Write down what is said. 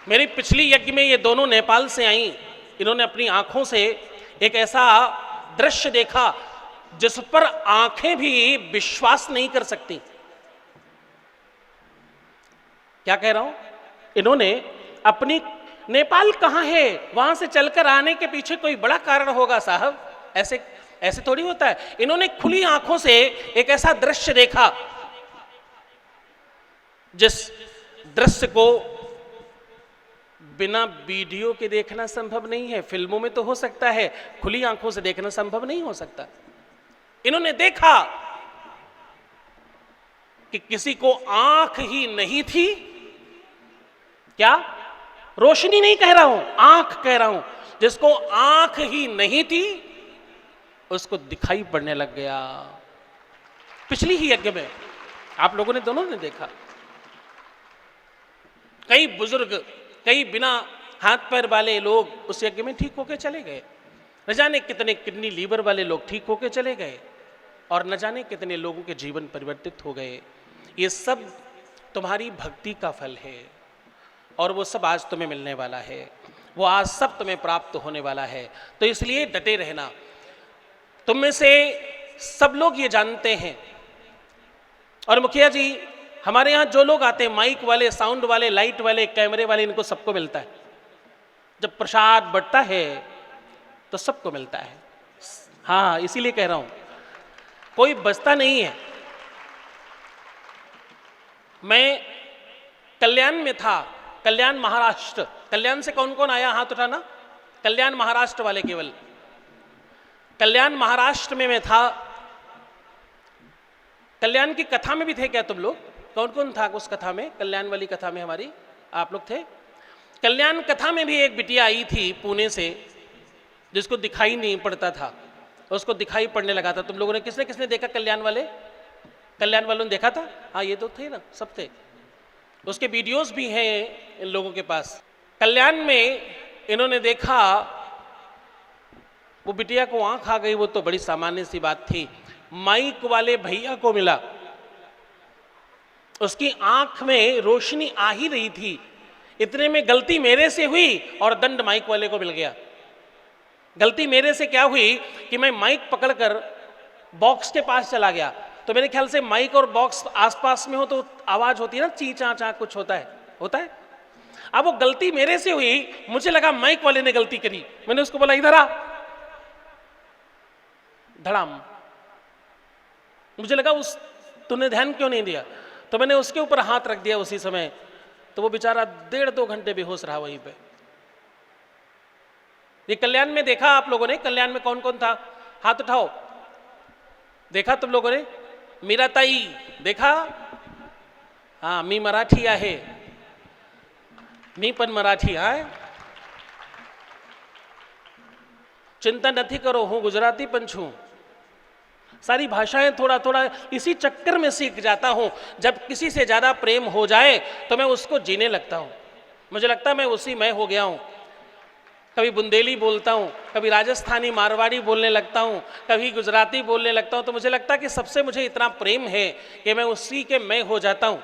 मेरी पिछली यज्ञ में ये दोनों नेपाल से आई। इन्होंने अपनी आंखों से एक ऐसा दृश्य देखा जिस पर आंखें भी विश्वास नहीं कर सकती। क्या कह रहा हूं? इन्होंने अपनी, नेपाल कहां है, वहां से चलकर आने के पीछे कोई बड़ा कारण होगा साहब, ऐसे ऐसे थोड़ी होता है। इन्होंने खुली आंखों से एक ऐसा दृश्य देखा जिस दृश्य को बिना वीडियो के देखना संभव नहीं है। फिल्मों में तो हो सकता है, खुली आंखों से देखना संभव नहीं हो सकता। इन्होंने देखा कि किसी को आंख ही नहीं थी। क्या? रोशनी नहीं कह रहा हूं, आंख कह रहा हूं। जिसको आंख ही नहीं थी उसको दिखाई पड़ने लग गया। पिछली ही यज्ञ में आप लोगों ने, दोनों ने देखा। कई बुजुर्ग, कई बिना हाथ पैर वाले लोग उस यज्ञ में ठीक होके चले गए। न जाने कितने किडनी लीवर वाले लोग ठीक होके चले गए और न जाने कितने लोगों के जीवन परिवर्तित हो गए। ये सब तुम्हारी भक्ति का फल है और वो सब आज तुम्हें मिलने वाला है, वो आज सब तुम्हें प्राप्त होने वाला है। तो इसलिए डटे रहना। तुम में से सब लोग ये जानते हैं, और मुखिया जी हमारे यहाँ जो लोग आते हैं, माइक वाले, साउंड वाले, लाइट वाले, कैमरे वाले, इनको सबको मिलता है। जब प्रसाद बंटता है तो सबको मिलता है। हाँ, इसीलिए कह रहा हूं, कोई बचता नहीं है। मैं कल्याण में था, कल्याण महाराष्ट्र। कल्याण से कौन कौन आया हाथ उठाना? कल्याण महाराष्ट्र वाले केवल। कल्याण महाराष्ट्र में मैं था। कल्याण की कथा में भी थे क्या तुम लोग? कौन कौन था उस कथा में? कल्याण वाली कथा में हमारी आप लोग थे। कल्याण कथा में भी एक बिटिया आई थी पुणे से, जिसको दिखाई नहीं पड़ता था, उसको दिखाई पड़ने लगा था। तुम लोगों ने किसने किसने देखा? कल्याण वाले, कल्याण वालों ने देखा था? हाँ, ये तो थे ना, सब थे। उसके वीडियोस भी हैं इन लोगों के पास। कल्याण में इन्होंने देखा, वो बिटिया को आंख आ गई, वो तो बड़ी सामान्य सी बात थी। माइक वाले भैया को मिला, उसकी आंख में रोशनी आ ही रही थी। इतने में गलती मेरे से हुई और दंड माइक वाले को मिल गया। गलती मेरे से क्या हुई कि मैं माइक पकड़कर बॉक्स के पास चला गया। तो मेरे ख्याल से माइक और बॉक्स आसपास में हो तो आवाज होती है ना, ची चा चा कुछ होता है। अब वो गलती मेरे से हुई, मुझे लगा माइक वाले ने गलती करी। मैंने उसको बोला इधर आ, धड़ाम। मुझे लगा उस तूने ध्यान क्यों नहीं दिया, तो मैंने उसके ऊपर हाथ रख दिया उसी समय। तो वो बेचारा 1.5-2 घंटे बेहोश रहा वहीं पे। ये कल्याण में देखा आप लोगों ने? कल्याण में कौन कौन था? हाथ उठाओ। देखा तुम लोगों ने? मीरा ताई देखा? हाँ, मी मराठी आहे, मी पण मराठी आहे। चिंता नहीं करो, हूं गुजराती पण छू। सारी भाषाएं थोड़ा थोड़ा इसी चक्कर में सीख जाता हूं। जब किसी से ज्यादा प्रेम हो जाए तो मैं उसको जीने लगता हूं। मुझे लगता है मैं उसी में हो गया हूं। कभी बुंदेली बोलता हूं, कभी राजस्थानी मारवाड़ी बोलने लगता हूं, कभी गुजराती बोलने लगता हूं। तो मुझे लगता है कि सबसे मुझे इतना प्रेम है कि मैं उसी के मैं हो जाता हूं।